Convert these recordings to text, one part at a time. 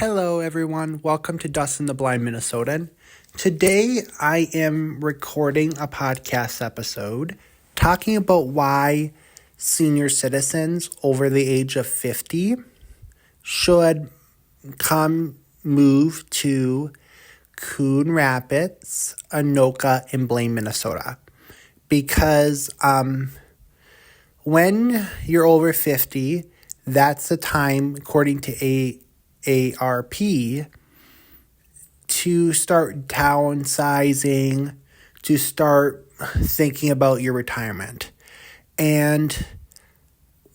Hello, everyone. Welcome to Dustin the Blind Minnesotan. Today, I am recording a podcast episode talking about why senior citizens over the age of 50 should move to Coon Rapids, Anoka, and Blaine, Minnesota. Because when you're over 50, that's the time, according to AARP, to start downsizing, to start thinking about your retirement. And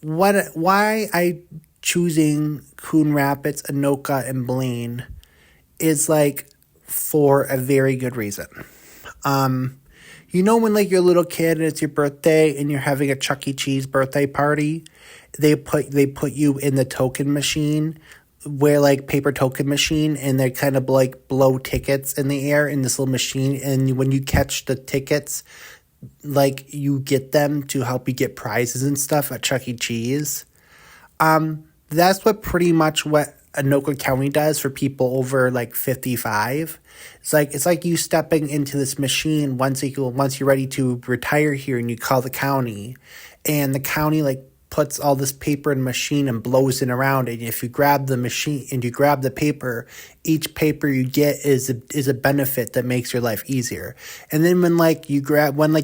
why I choosing Coon Rapids, Anoka, and Blaine is for a very good reason. You know when you're a little kid and it's your birthday and you're having a Chuck E. Cheese birthday party, they put you in the token machine, paper token machine, and they kind of blow tickets in the air in this little machine, and when you catch the tickets, you get them to help you get prizes and stuff at Chuck E. Cheese. That's pretty much what Anoka County does for people over 55. It's like you stepping into this machine once you're ready to retire here, and you call the county, and the county puts all this paper in a machine and blows it around. And if you grab the machine and you grab the paper, each paper you get is a benefit that makes your life easier. And then when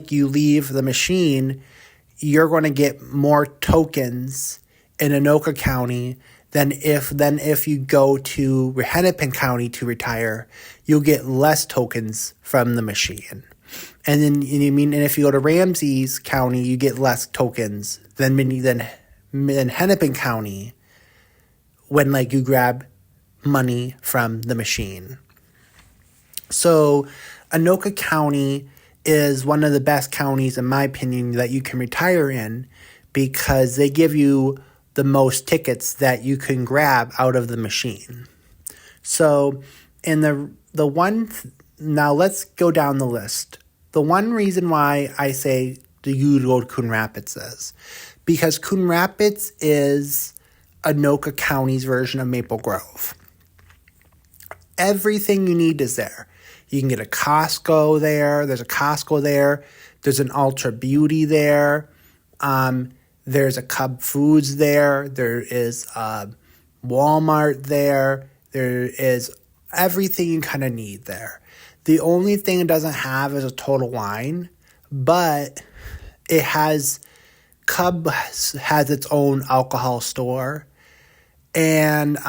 you leave the machine, you're going to get more tokens in Anoka County than if you go to Hennepin County to retire, you'll get less tokens from the machine. And if you go to Ramsey's County, you get less tokens than Hennepin County when you grab money from the machine. So Anoka County is one of the best counties, in my opinion, that you can retire in, because they give you the most tickets that you can grab out of the machine. So now let's go down the list. The one reason why I say you go to Coon Rapids is because Coon Rapids is Anoka County's version of Maple Grove. Everything you need is there. You can get a Costco there. There's a Costco there. There's an Ultra Beauty there. There's a Cub Foods there. There is a Walmart there. There is everything you kind of need there. The only thing it doesn't have is a Total Wine, but it has Cub has its own alcohol store, and it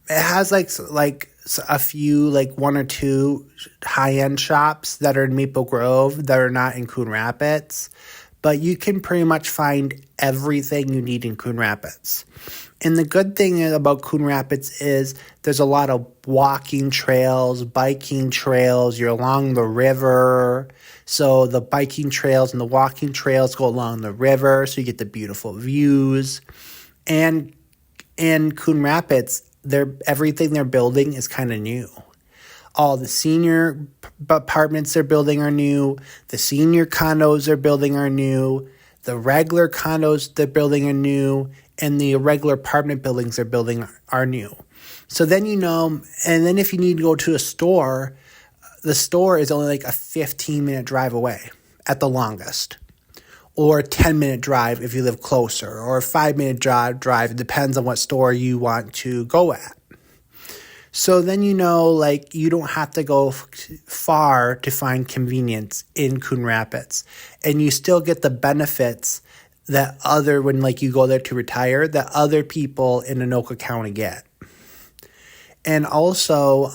has a few one or two high-end shops that are in Maple Grove that are not in Coon Rapids, but you can pretty much find everything you need in Coon Rapids. And the good thing about Coon Rapids is there's a lot of walking trails, biking trails. You're along the river. So the biking trails and the walking trails go along the river, so you get the beautiful views. And in Coon Rapids, everything they're building is kind of new. All the senior apartments they're building are new. The senior condos they're building are new. The regular condos they're building are new. And the regular apartment buildings they're building are new. So then and then if you need to go to a store, the store is only a 15-minute drive away at the longest. Or a 10-minute drive if you live closer. Or a 5-minute drive. It depends on what store you want to go at. So then you don't have to go far to find convenience in Coon Rapids. And you still get the benefits that when you go there to retire, that other people in Anoka County get. And also,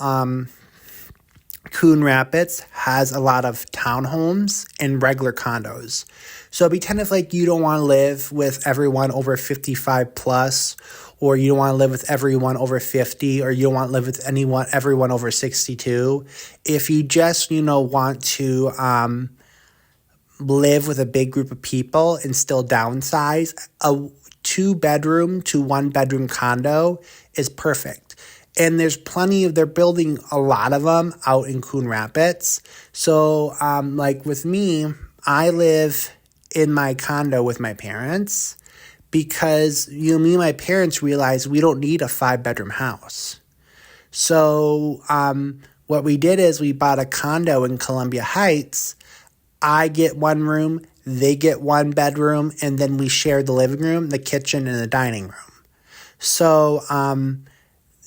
Coon Rapids has a lot of townhomes and regular condos. So it'd be kind of you don't want to live with everyone over 55 plus, or you don't want to live with everyone over 50, or you don't want to live with everyone over 62. If you just, want to live with a big group of people and still downsize, a 2-bedroom to 1-bedroom condo is perfect. And they're building a lot of them out in Coon Rapids. So, with me, I live in my condo with my parents because, me and my parents realized we don't need a 5-bedroom house. So what we did is we bought a condo in Columbia Heights. I get one room, they get one bedroom, and then we share the living room, the kitchen, and the dining room. So,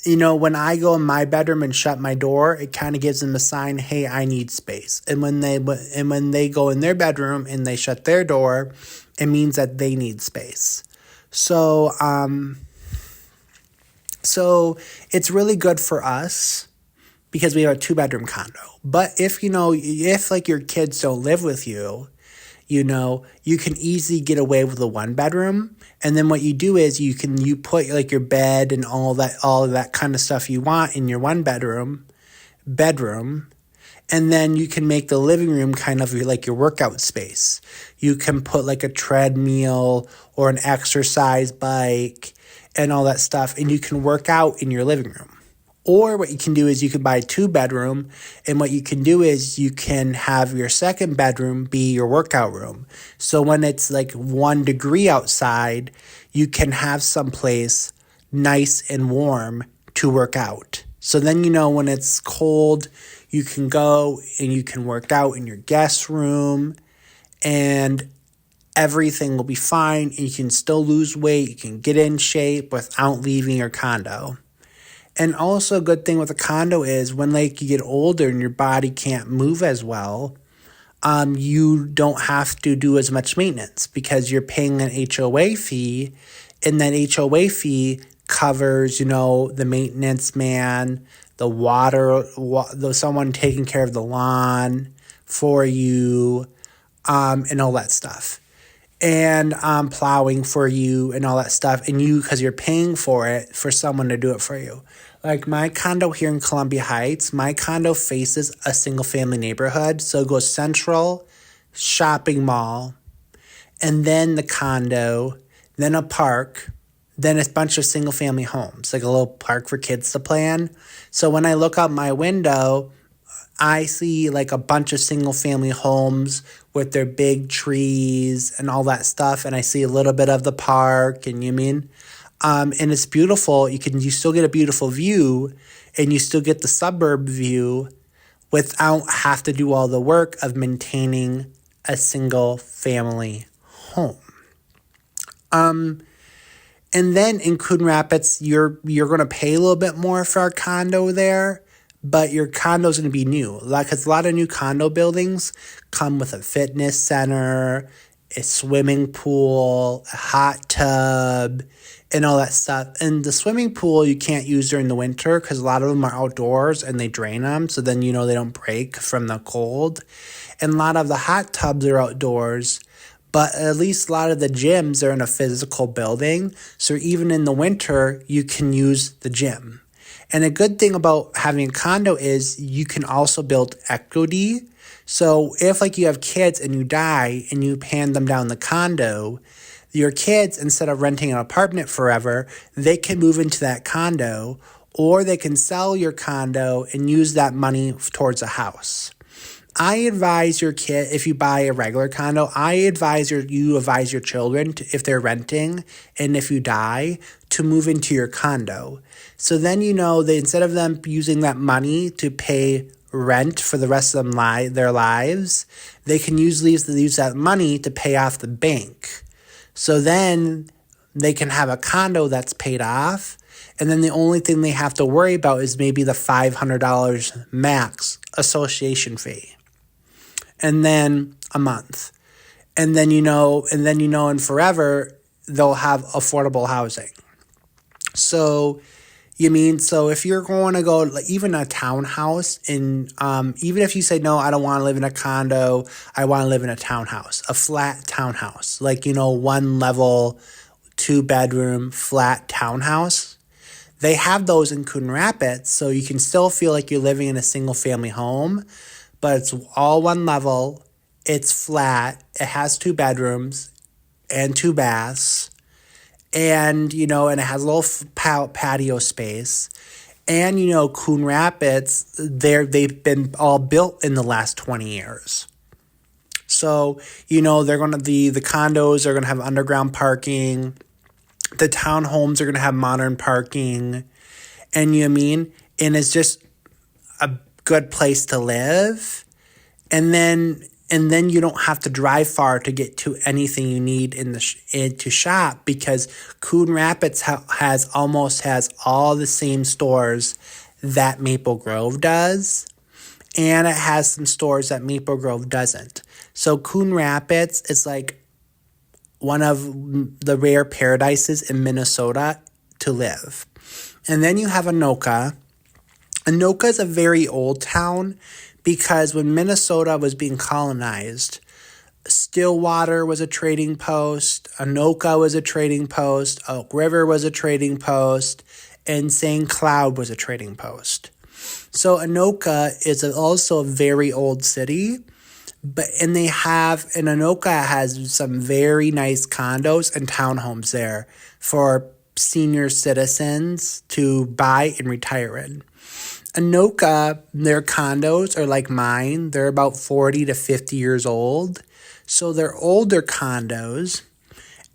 when I go in my bedroom and shut my door, it kind of gives them a sign, hey, I need space. And when they go in their bedroom and they shut their door, it means that they need space. So it's really good for us because we have a 2-bedroom condo. But if like your kids don't live with you, you can easily get away with a 1-bedroom. And then what you do is you put like your bed and all of that kind of stuff you want in your 1-bedroom. And then you can make the living room kind of like your workout space. You can put like a treadmill or an exercise bike and all that stuff, and you can work out in your living room. Or what you can do is you can buy a 2-bedroom, and what you can do is you can have your 2nd bedroom be your workout room. So when it's like 1 degree outside, you can have someplace nice and warm to work out. So then when it's cold, you can go and you can work out in your guest room, and everything will be fine. You can still lose weight. You can get in shape without leaving your condo. And also a good thing with a condo is when you get older and your body can't move as well, you don't have to do as much maintenance because you're paying an HOA fee, and that HOA fee covers, the maintenance man, the water, someone taking care of the lawn for you, and all that stuff. And plowing for you and all that stuff. And because you're paying for it, for someone to do it for you. Like my condo here in Columbia Heights, my condo faces a single-family neighborhood. So it goes Central, shopping mall, and then the condo, then a park, then a bunch of single-family homes, like a little park for kids to play in. So when I look out my window, I see like a bunch of single-family homes with their big trees and all that stuff, and I see a little bit of the park, and and it's beautiful. You still get a beautiful view, and you still get the suburb view without have to do all the work of maintaining a single-family home. And then in Coon Rapids, you're going to pay a little bit more for our condo there, but your condo is going to be new. Because a lot of new condo buildings come with a fitness center, a swimming pool, a hot tub, and all that stuff. And the swimming pool you can't use during the winter because a lot of them are outdoors and they drain them. So then, they don't break from the cold. And a lot of the hot tubs are outdoors. But at least a lot of the gyms are in a physical building. So even in the winter, you can use the gym. And a good thing about having a condo is you can also build equity. So if you have kids and you die and you hand them down the condo, your kids, instead of renting an apartment forever, they can move into that condo, or they can sell your condo and use that money towards a house. I advise your kid, if you buy a regular condo, you advise your children, if they're renting and if you die, to move into your condo. So then that instead of them using that money to pay rent for the rest of their lives, they can use that money to pay off the bank. So then they can have a condo that's paid off, and then the only thing they have to worry about is maybe the $500 max association fee. And then a month. And then, and forever, they'll have affordable housing. So if you're going to go even a townhouse, and even if you say, no, I don't want to live in a condo, I want to live in a townhouse, a flat townhouse, 1 level, 2-bedroom flat townhouse. They have those in Coon Rapids, so you can still feel like you're living in a single family home, but it's all 1 level, it's flat, it has 2 bedrooms and 2 baths. And, and it has a little patio space. And, Coon Rapids, they've been all built in the last 20 years. So, they're going to, the condos are going to have underground parking. The townhomes are going to have modern parking. And and it's just a good place to live. And then you don't have to drive far to get to anything you need to shop, because Coon Rapids has all the same stores that Maple Grove does, and it has some stores that Maple Grove doesn't. So Coon Rapids is like one of the rare paradises in Minnesota to live. And then you have Anoka. Anoka is a very old town, because when Minnesota was being colonized, Stillwater was a trading post, Anoka was a trading post, Oak River was a trading post, and St. Cloud was a trading post. So Anoka is also a very old city, and Anoka has some very nice condos and townhomes there for senior citizens to buy and retire in. Anoka, their condos are like mine. They're about 40 to 50 years old. So they're older condos.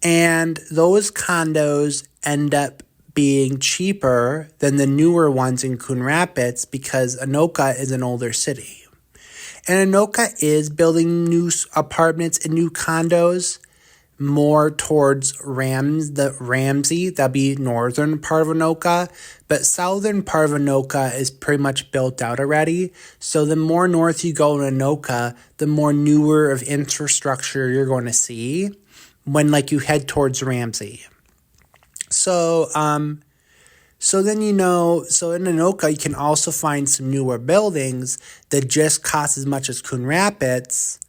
And those condos end up being cheaper than the newer ones in Coon Rapids, because Anoka is an older city. And Anoka is building new apartments and new condos more towards Ramsey, that'd be northern part of Anoka, but southern part of Anoka is pretty much built out already. So the more north you go in Anoka, the more newer of infrastructure you're going to see when you head towards Ramsey. So in Anoka you can also find some newer buildings that just cost as much as Coon Rapids,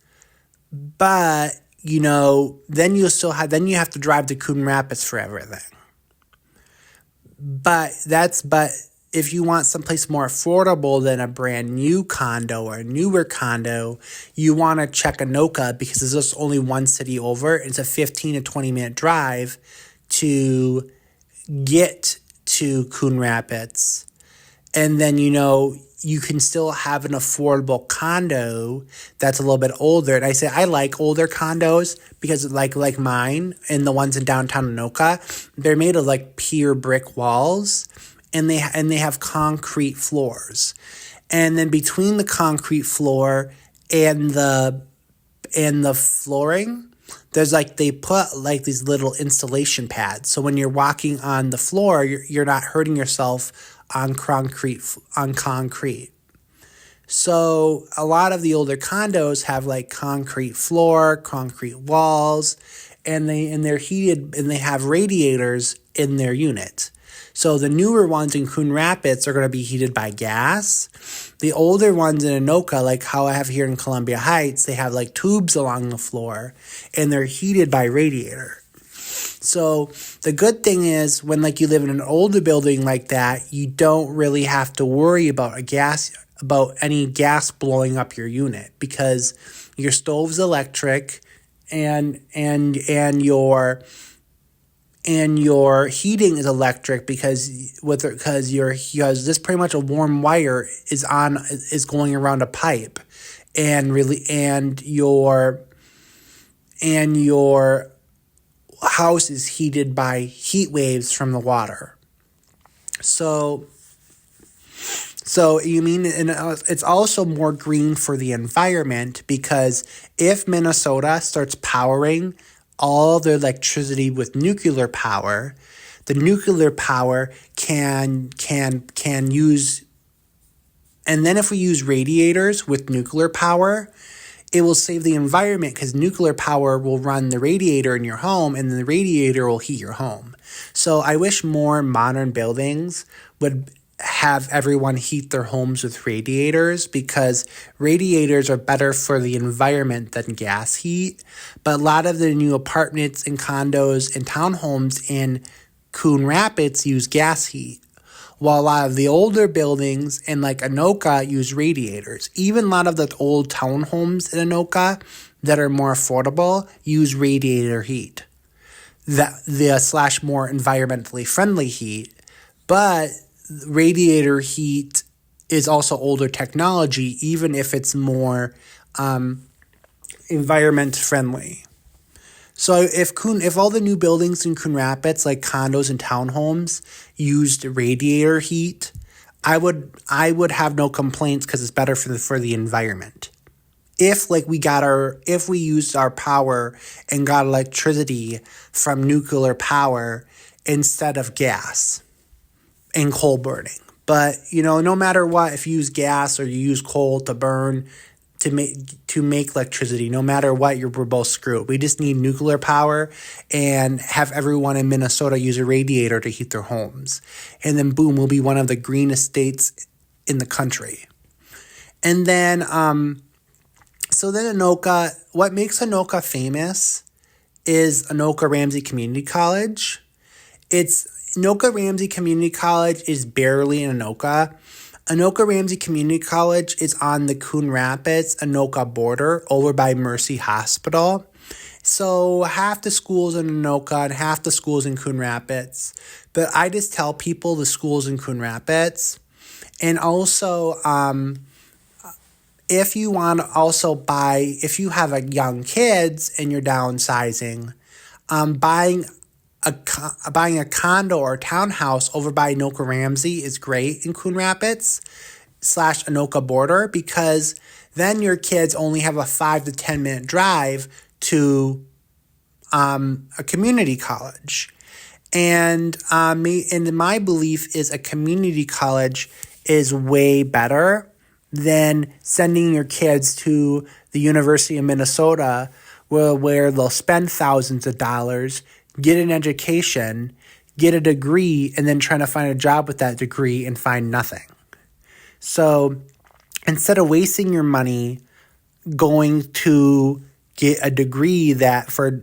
but then you have to drive to Coon Rapids for everything. But if you want someplace more affordable than a brand new condo or a newer condo, you want to check Anoka, because there's just only one city over. It's a 15 to 20 minute drive to get to Coon Rapids. And then, you can still have an affordable condo that's a little bit older. And I like older condos, because like mine and the ones in downtown Anoka, they're made of pure brick walls, and they have concrete floors. And then between the concrete floor and the flooring, there's they put these little installation pads. So when you're walking on the floor, you're not hurting yourself on concrete. So a lot of the older condos have concrete floor, concrete walls, and they're heated, and they have radiators in their unit. So the newer ones in Coon Rapids are going to be heated by gas. The older ones in Anoka, like how I have here in Columbia Heights, they have tubes along the floor, and they're heated by radiator. So the good thing is, when you live in an older building like that, you don't really have to worry about any gas blowing up your unit, because your stove's electric, and your heating is electric, because this pretty much a warm wire is going around a pipe, and your house is heated by heat waves from the water. So it's also more green for the environment, because if Minnesota starts powering all their electricity with nuclear power, the nuclear power can use, and then if we use radiators with nuclear power, it will save the environment, because nuclear power will run the radiator in your home, and the radiator will heat your home. So I wish more modern buildings would have everyone heat their homes with radiators, because radiators are better for the environment than gas heat. But a lot of the new apartments and condos and townhomes in Coon Rapids use gas heat, while a lot of the older buildings in Anoka use radiators. Even a lot of the old townhomes in Anoka that are more affordable use radiator heat, the more environmentally friendly heat. But radiator heat is also older technology, even if it's more environment friendly. So if all the new buildings in Coon Rapids, like condos and townhomes, used radiator heat, I would have no complaints because it's better for the environment. If we used our power and got electricity from nuclear power instead of gas and coal burning. But no matter what, if you use gas or you use coal to burn to make electricity, no matter what, we're both screwed. We just need nuclear power and have everyone in Minnesota use a radiator to heat their homes. And then boom, we'll be one of the greenest states in the country. And then so then Anoka, what makes Anoka famous is Anoka Ramsey Community College. Anoka Ramsey Community College is barely in Anoka. Anoka Ramsey Community College is on the Coon Rapids, Anoka border over by Mercy Hospital. So half the schools in Anoka and half the schools in Coon Rapids. But I just tell people the schools in Coon Rapids. And also, if you want to also if you have young kids and you're downsizing, buying a condo or a townhouse over by Anoka Ramsey is great in Coon Rapids / Anoka border, because then your kids only have a 5 to 10 minute drive to a community college. And my belief is a community college is way better than sending your kids to the University of Minnesota where they'll spend thousands of dollars, get an education, get a degree, and then trying to find a job with that degree and find nothing. So instead of wasting your money going to get a degree that for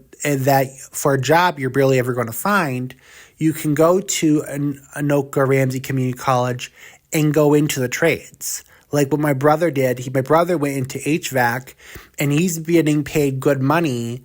a job you're barely ever going to find, you can go to Anoka Ramsey Community College and go into the trades. Like what my brother did. My brother went into HVAC, and he's getting paid good money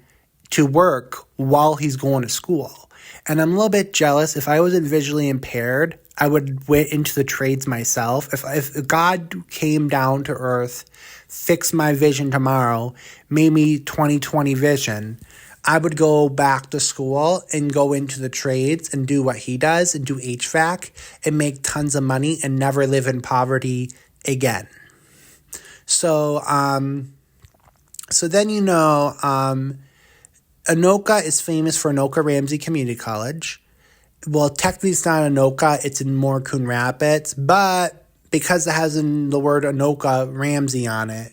to work while he's going to school. And I'm a little bit jealous. If I wasn't visually impaired, I would went into the trades myself. If God came down to earth, fixed my vision tomorrow, made me 20/20 vision, I would go back to school and go into the trades and do what he does and do HVAC and make tons of money and never live in poverty again. So then Anoka is famous for Anoka Ramsey Community College. Well, technically it's not Anoka, it's in more Coon Rapids, but because it has the word Anoka Ramsey on it,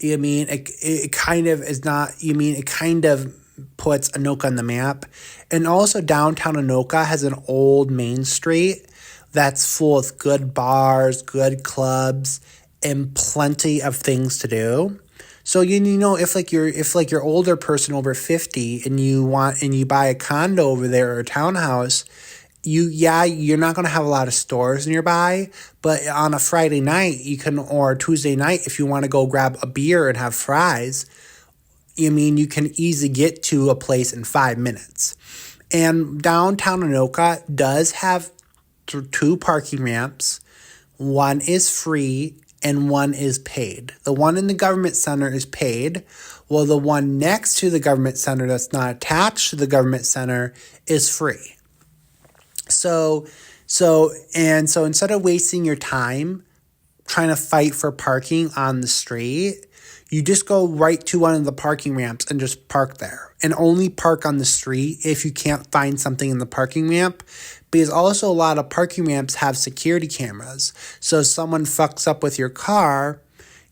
it kind of is not, it kind of puts Anoka on the map. And also downtown Anoka has an old main street that's full of good bars, good clubs, and plenty of things to do. So if you're older person over 50 and you buy a condo over there or a townhouse, you're not going to have a lot of stores nearby, but on a Friday night or Tuesday night, if you want to go grab a beer and have fries, you can easily get to a place in 5 minutes. And downtown Anoka does have 2 parking ramps. One is free and one is paid. The one in the government center is paid, while the one next to the government center that's not attached to the government center is free. So instead of wasting your time trying to fight for parking on the street, you just go right to one of the parking ramps and just park there. And only park on the street if you can't find something in the parking ramp. Because also a lot of parking ramps have security cameras. So if someone fucks up with your car,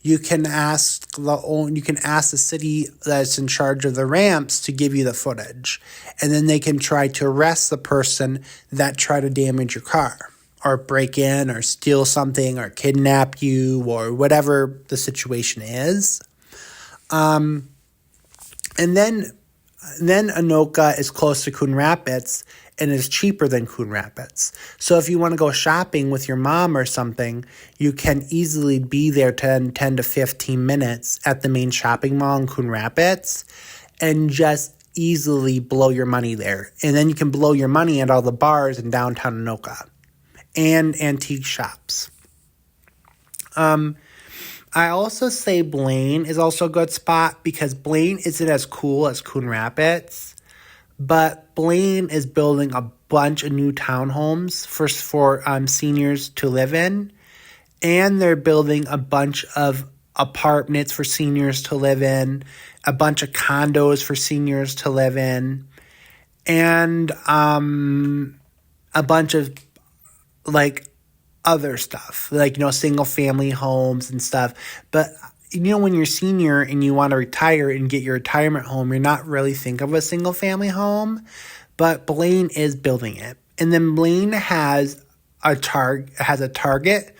you can ask the city that's in charge of the ramps to give you the footage. And then they can try to arrest the person that tried to damage your car, or break in, or steal something, or kidnap you, or whatever the situation is. And then Anoka is close to Coon Rapids and is cheaper than Coon Rapids. So if you want to go shopping with your mom or something, you can easily be there 10 to 15 minutes at the main shopping mall in Coon Rapids and just easily blow your money there. And then you can blow your money at all the bars in downtown Anoka and antique shops. I also say Blaine is also a good spot because Blaine isn't as cool as Coon Rapids, but Blaine is building a bunch of new townhomes for seniors to live in, And they're building a bunch of apartments for seniors to live in, a bunch of condos for seniors to live in, and a bunch of like other stuff, like, single family homes and stuff. But, when you're a senior and you want to retire and get your retirement home, you're not really thinking of a single family home, but Blaine is building it. And then Blaine has a Target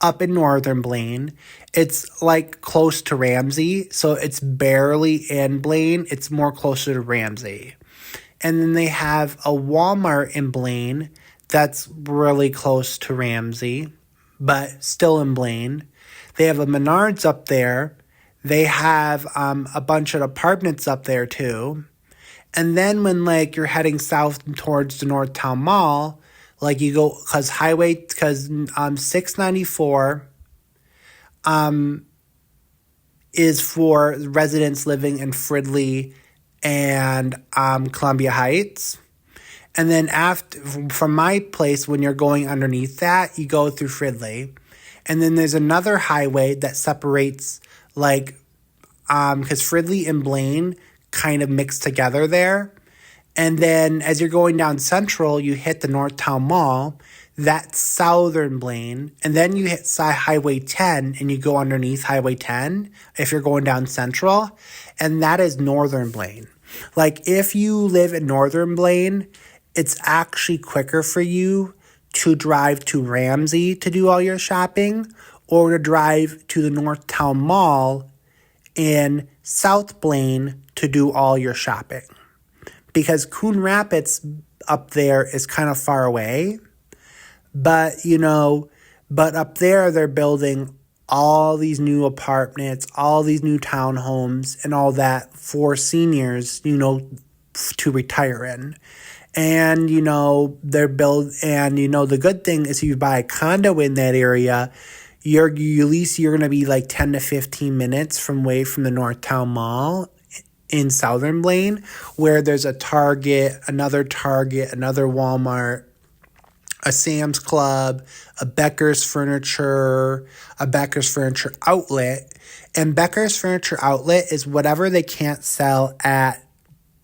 up in northern Blaine. It's like close to Ramsey, so it's barely in Blaine. It's more closer to Ramsey. And then they have a Walmart in Blaine that's really close to Ramsey, but still in Blaine. They have a Menards up there. They have a bunch of apartments up there too. And then when you're heading south towards the Northtown Mall, you go, because 694 is for residents living in Fridley and Columbia Heights. And then from my place, when you're going underneath that, you go through Fridley. And then there's another highway that separates, because Fridley and Blaine kind of mix together there. And then as you're going down Central, you hit the Northtown Mall. That's southern Blaine. And then you hit Highway 10 and you go underneath Highway 10 if you're going down Central. And that is northern Blaine. If you live in northern Blaine, it's actually quicker for you to drive to Ramsey to do all your shopping or to drive to the Northtown Mall in South Blaine to do all your shopping. Because Coon Rapids up there is kind of far away. But, but up there they're building all these new apartments, all these new townhomes and all that for seniors, to retire in. And, they're the good thing is if you buy a condo in that area, you're at least going to be 10 to 15 minutes away from the Northtown Mall in southern Blaine, where there's a Target, another Walmart, a Sam's Club, a Becker's Furniture Outlet. And Becker's Furniture Outlet is whatever they can't sell at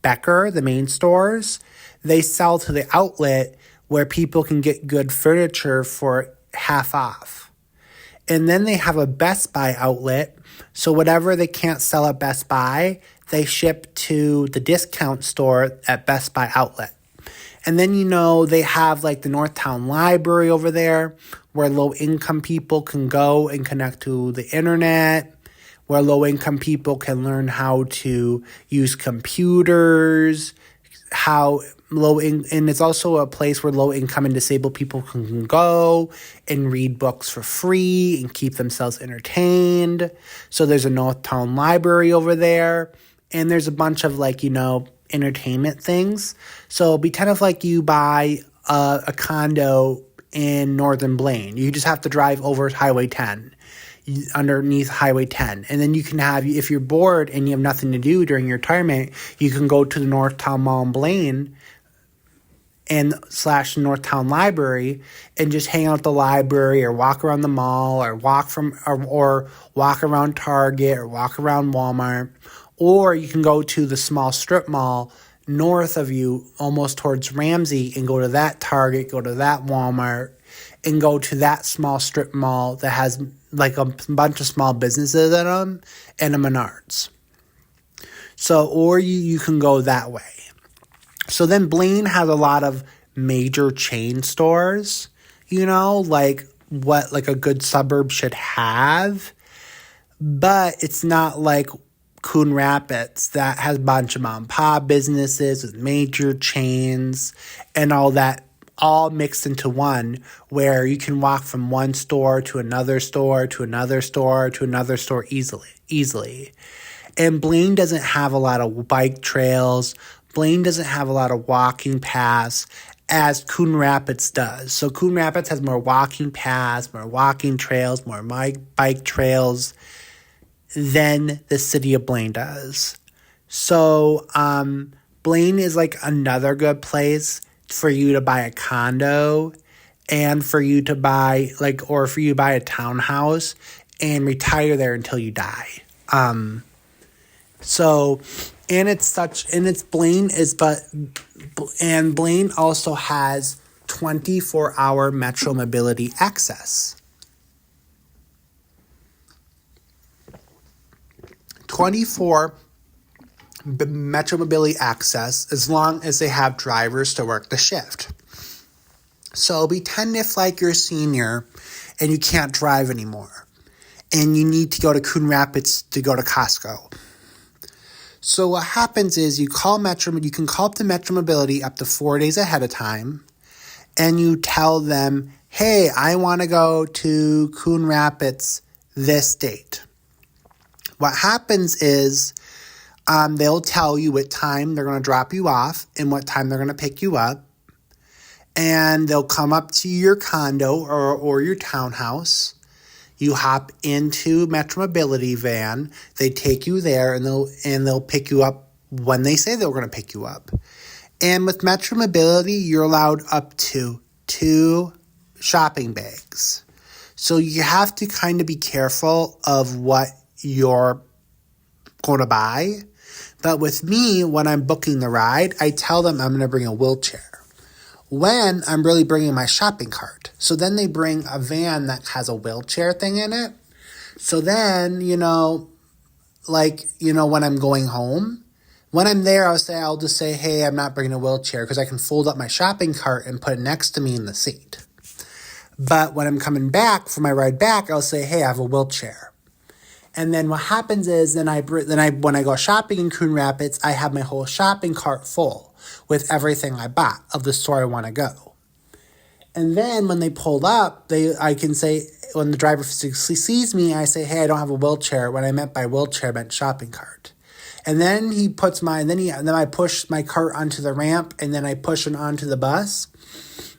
Becker, the main stores, they sell to the outlet where people can get good furniture for half off. And then they have a Best Buy outlet. So whatever they can't sell at Best Buy, they ship to the discount store at Best Buy outlet. And then, they have the Northtown Library over there where low-income people can go and connect to the internet, where low-income people can learn how to use computers, and it's also a place where low-income and disabled people can go and read books for free and keep themselves entertained. So there's a Northtown Library over there, and there's a bunch of entertainment things. So it'll be kind of like you buy a condo in northern Blaine. You just have to drive over Highway 10, underneath Highway 10. And then you can have, if you're bored and you have nothing to do during your retirement, you can go to the Northtown Mall in Blaine and / Northtown Library and just hang out at the library or walk around the mall or walk around Target or walk around Walmart. Or you can go to the small strip mall north of you, almost towards Ramsey, and go to that Target, go to that Walmart, and go to that small strip mall that has a bunch of small businesses in them and a Menards. So, or you can go that way. So then Blaine has a lot of major chain stores, what a good suburb should have. But it's not like Coon Rapids that has a bunch of mom and pop businesses with major chains and all that, all mixed into one, where you can walk from one store to another store to another store to another store easily. And Blaine doesn't have a lot of bike trails. Blaine doesn't have a lot of walking paths as Coon Rapids does. So Coon Rapids has more walking paths, more walking trails, more bike trails than the city of Blaine does. So Blaine is another good place for you to buy a condo and for you to buy or for you to buy a townhouse and retire there until you die. So, and Blaine also has 24-hour Metro Mobility access. 24 Metro Mobility access as long as they have drivers to work the shift. So pretend if you're a senior and you can't drive anymore and you need to go to Coon Rapids to go to Costco. So what happens is you can call up the Metro Mobility up to 4 days ahead of time and you tell them, hey, I want to go to Coon Rapids this date. What happens is they'll tell you what time they're going to drop you off and what time they're going to pick you up. And they'll come up to your condo or your townhouse. You hop into Metro Mobility van. They take you there and they'll pick you up when they say they're going to pick you up. And with Metro Mobility, you're allowed up to 2 shopping bags. So you have to kind of be careful of what you're going to buy. But with me, when I'm booking the ride, I tell them I'm going to bring a wheelchair. When I'm really bringing my shopping cart. So then they bring a van that has a wheelchair thing in it. So then, when I'm going home, when I'm there, I'll just say, hey, I'm not bringing a wheelchair because I can fold up my shopping cart and put it next to me in the seat. But when I'm coming back for my ride back, I'll say, hey, I have a wheelchair. And then what happens is when I go shopping in Coon Rapids, I have my whole shopping cart full with everything I bought of the store I want to go. And then when they pull up, I can say, when the driver sees me, I say, hey, I don't have a wheelchair. When I meant by wheelchair, I meant shopping cart. And then then I push my cart onto the ramp, and then I push it onto the bus,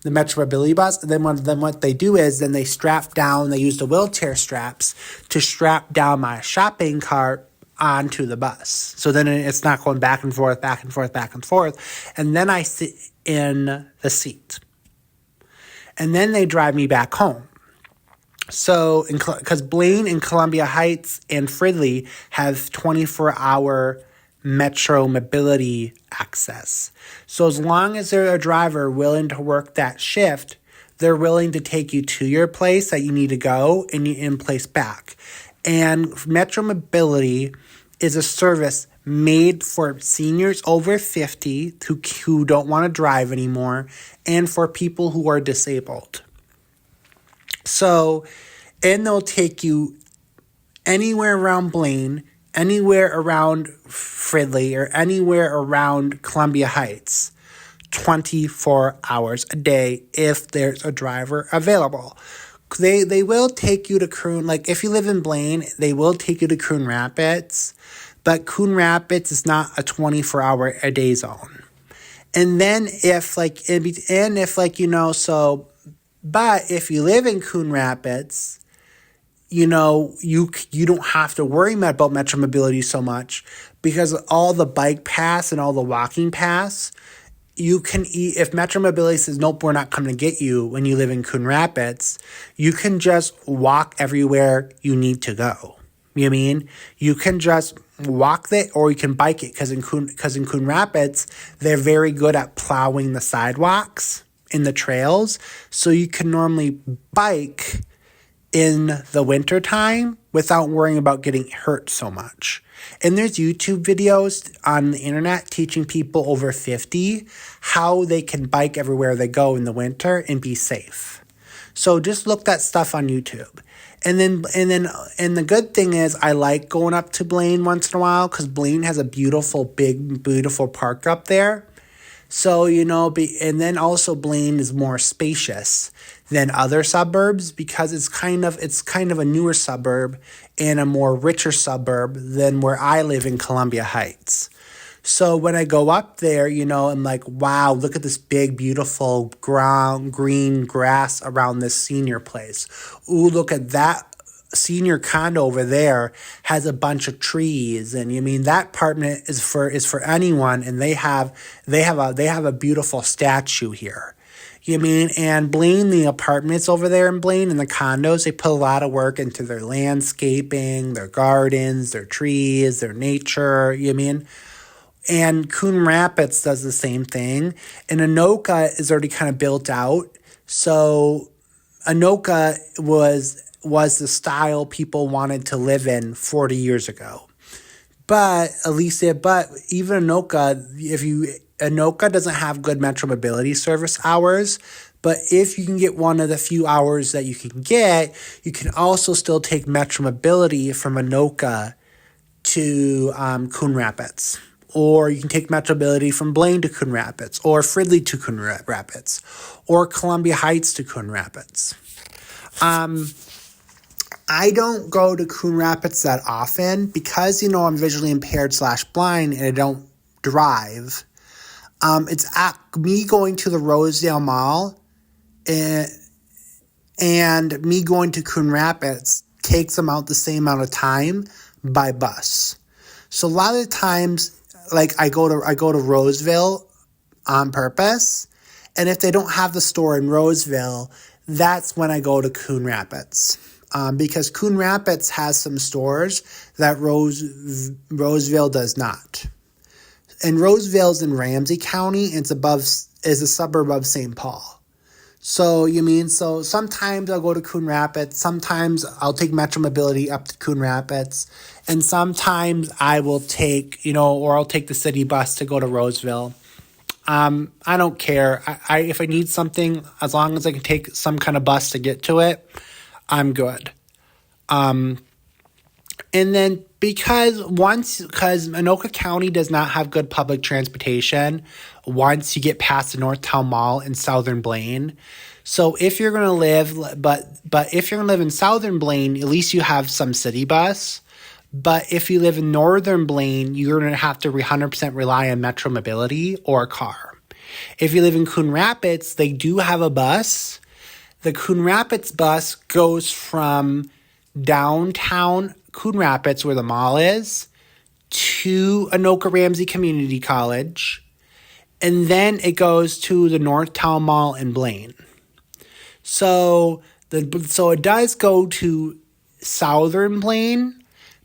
the Metro Mobility bus. And then what they do is they strap down, they use the wheelchair straps to strap down my shopping cart onto the bus. So then it's not going back and forth, back and forth, back and forth. And then I sit in the seat. And then they drive me back home. So, because Blaine and Columbia Heights and Fridley have 24-hour Metro Mobility access. So as long as they're a driver willing to work that shift, they're willing to take you to your place that you need to go and place back. And Metro Mobility is a service made for seniors over 50 who don't want to drive anymore and for people who are disabled. So, and they'll take you anywhere around Blaine, anywhere around Fridley, or anywhere around Columbia Heights, 24 hours a day if there's a driver available. They will take you to Coon, if you live in Blaine, they will take you to Coon Rapids, but Coon Rapids is not a 24-hour a day zone. And then but if you live in Coon Rapids, you don't have to worry about Metro Mobility so much because all the bike pass and all the walking pass, you can if Metro Mobility says, nope, we're not coming to get you when you live in Coon Rapids, you can just walk everywhere you need to go. You can just walk there or you can bike it because in Coon Rapids, they're very good at plowing the sidewalks in the trails. So you can normally bike in the wintertime without worrying about getting hurt so much. And there's YouTube videos on the internet teaching people over 50 how they can bike everywhere they go in the winter and be safe. So just look that stuff on YouTube. And the good thing is I like going up to Blaine once in a while because Blaine has a beautiful park up there. So, and then also Blaine is more spacious than other suburbs because it's kind of a newer suburb and a more richer suburb than where I live in Columbia Heights. So when I go up there, I'm like, wow, look at this big, beautiful green grass around this senior place. Ooh, look at that senior condo over there has a bunch of trees, and that apartment is for anyone, and they have a beautiful statue here. You mean? And Blaine, the apartments over there in Blaine and the condos, they put a lot of work into their landscaping, their gardens, their trees, their nature. You mean? And Coon Rapids does the same thing. And Anoka is already kind of built out. So Anoka was the style people wanted to live in 40 years ago. But even Anoka doesn't have good Metro Mobility service hours. But if you can get one of the few hours that you can get, you can also still take Metro Mobility from Anoka to Coon Rapids. Or you can take Metro Mobility from Blaine to Coon Rapids, or Fridley to Coon Rapids, or Columbia Heights to Coon Rapids. I don't go to Coon Rapids that often because, I'm visually impaired / blind and I don't drive. It's at me going to the Rosedale Mall and me going to Coon Rapids takes about the same amount of time by bus. So a lot of the times, like I go to Roseville on purpose, and if they don't have the store in Roseville, that's when I go to Coon Rapids. Because Coon Rapids has some stores that Roseville does not. And Roseville's in Ramsey County, and is a suburb of St. Paul. So sometimes I'll go to Coon Rapids, sometimes I'll take Metro Mobility up to Coon Rapids, and sometimes I will take, or I'll take the city bus to go to Roseville. I don't care. If I need something, as long as I can take some kind of bus to get to it, I'm good. And then because Anoka County does not have good public transportation once you get past the Northtown Mall in Southern Blaine. So if you're going to live, but if you're going to live in Southern Blaine, at least you have some city bus. But if you live in Northern Blaine, you're going to have to 100% rely on Metro Mobility or a car. If you live in Coon Rapids, they do have a bus. The Coon Rapids bus goes from downtown Coon Rapids, where the mall is, to Anoka Ramsey Community College, and then it goes to the Northtown Mall in Blaine. So it does go to Southern Blaine,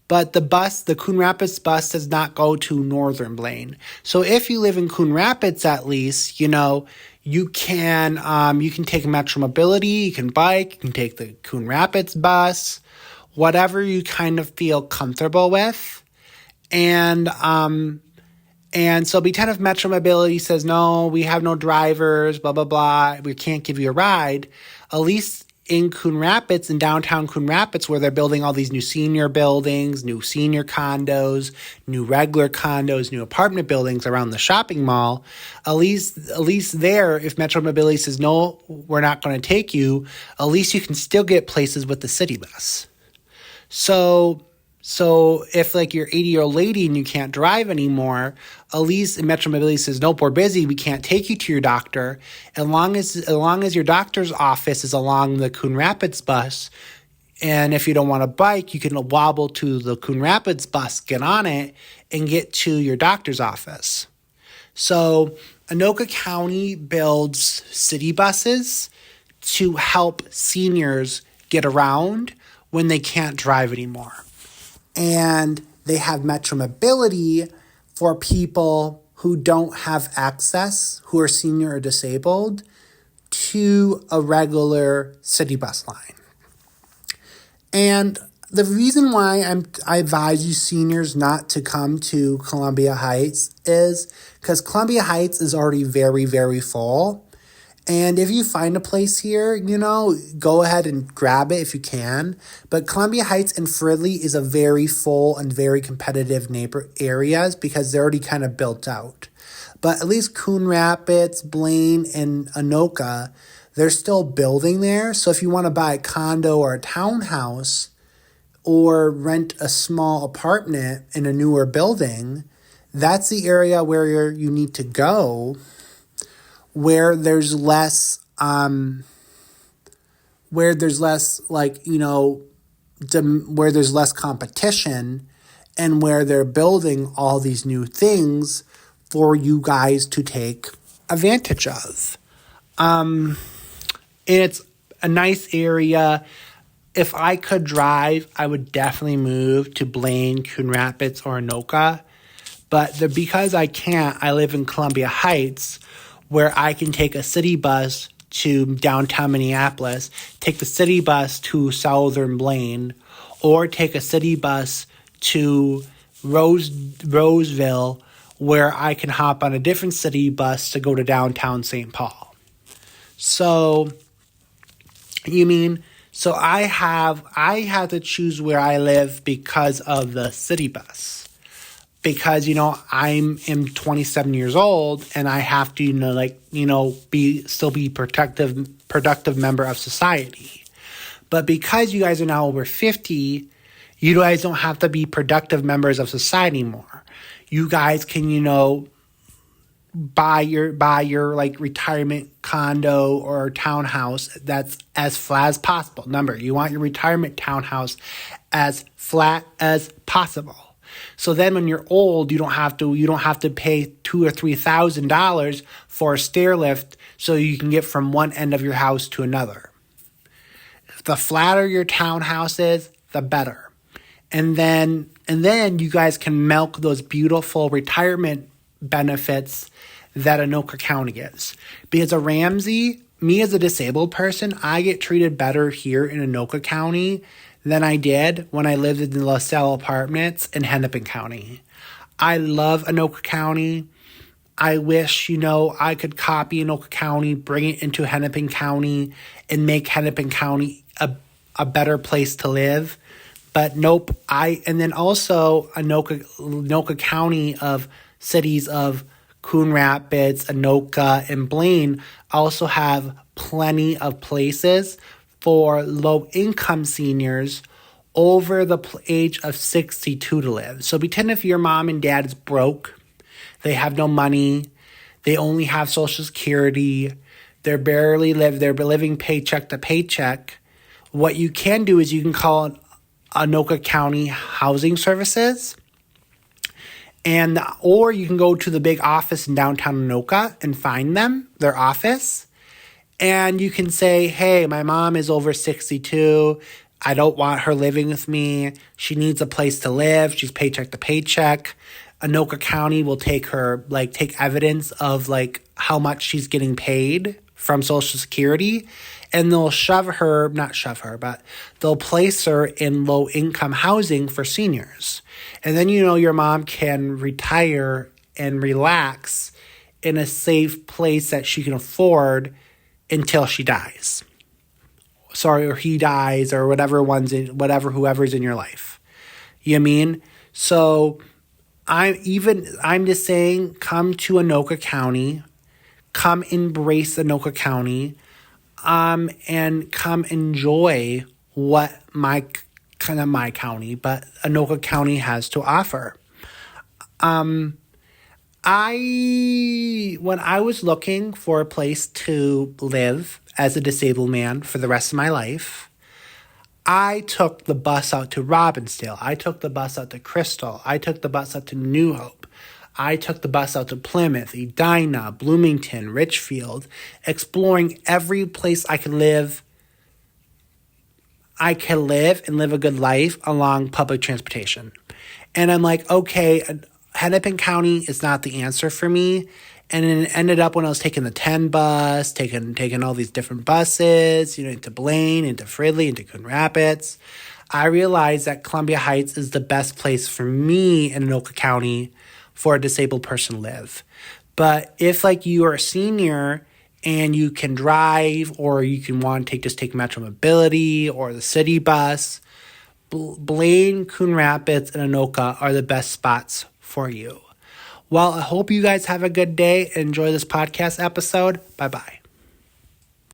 but the Coon Rapids bus does not go to Northern Blaine. So if you live in Coon Rapids, at least, you can take Metro Mobility, you can bike, you can take the Coon Rapids bus, whatever you kind of feel comfortable with. And so because if Metro Mobility says, no, we have no drivers, blah, blah, blah, we can't give you a ride, at least in Coon Rapids, in downtown Coon Rapids, where they're building all these new senior buildings, new senior condos, new regular condos, new apartment buildings around the shopping mall, at least there, if Metro Mobility says, no, we're not going to take you, at least you can still get places with the city bus. So if you're 80-year-old lady and you can't drive anymore, at least Metro Mobility says, nope, we're busy, we can't take you to your doctor. As long as your doctor's office is along the Coon Rapids bus, and if you don't want a bike, you can wobble to the Coon Rapids bus, get on it, and get to your doctor's office. So Anoka County builds city buses to help seniors get around when they can't drive anymore. And they have Metro Mobility for people who don't have access, who are senior or disabled, to a regular city bus line. And the reason why I advise you seniors not to come to Columbia Heights is because Columbia Heights is already very, very full. And if you find a place here, go ahead and grab it if you can. But Columbia Heights and Fridley is a very full and very competitive neighbor areas because they're already kind of built out. But at least Coon Rapids, Blaine, and Anoka, they're still building there. So if you want to buy a condo or a townhouse or rent a small apartment in a newer building, that's the area where you need to go, where there's less competition, and where they're building all these new things for you guys to take advantage of. And it's a nice area. If I could drive, I would definitely move to Blaine, Coon Rapids, or Anoka. But because I can't, I live in Columbia Heights, where I can take a city bus to downtown Minneapolis, take the city bus to southern Blaine, or take a city bus to Roseville, where I can hop on a different city bus to go to downtown St. Paul. So, so I have to choose where I live because of the city bus. Because, I'm 27 years old and I have to, be productive member of society. But because you guys are now over 50, you guys don't have to be productive members of society anymore. You guys can, buy your retirement condo or townhouse that's as flat as possible. Remember, you want your retirement townhouse as flat as possible. So then when you're old, you don't have to pay $2,000 or $3,000 for a stair lift so you can get from one end of your house to another. The flatter your townhouse is, the better. And then you guys can milk those beautiful retirement benefits that Anoka County gets. Because a Ramsey, me as a disabled person, I get treated better here in Anoka County than I did when I lived in the LaSalle apartments in Hennepin County. I love Anoka County. I wish, I could copy Anoka County, bring it into Hennepin County, and make Hennepin County a better place to live. But nope. And then also Anoka County of cities of Coon Rapids, Anoka, and Blaine also have plenty of places for low-income seniors over the age of 62 to live. So pretend if your mom and dad is broke, they have no money, they only have Social Security, they're living paycheck to paycheck. What you can do is you can call Anoka County Housing Services, or you can go to the big office in downtown Anoka and find their office. And you can say, hey, my mom is over 62. I don't want her living with me. She needs a place to live. She's paycheck to paycheck. Anoka County will take evidence of how much she's getting paid from Social Security. And they'll but they'll place her in low income housing for seniors. And then, your mom can retire and relax in a safe place that she can afford until she dies. Or he dies, or whoever's in your life. So I'm just saying, come to Anoka County, come embrace Anoka County, and come enjoy what my county, but Anoka County has to offer. When I was looking for a place to live as a disabled man for the rest of my life, I took the bus out to Robbinsdale. I took the bus out to Crystal. I took the bus out to New Hope. I took the bus out to Plymouth, Edina, Bloomington, Richfield, exploring every place I could live. I can live and live a good life along public transportation. And I'm like, okay, Hennepin County is not the answer for me. And it ended up when I was taking the 10 bus, taking all these different buses, into Blaine, into Fridley, into Coon Rapids, I realized that Columbia Heights is the best place for me in Anoka County for a disabled person to live. But if you are a senior and you can drive, or you can want to take Metro Mobility or the city bus, Blaine, Coon Rapids, and Anoka are the best spots for you. Well, I hope you guys have a good day. Enjoy this podcast episode. Bye-bye.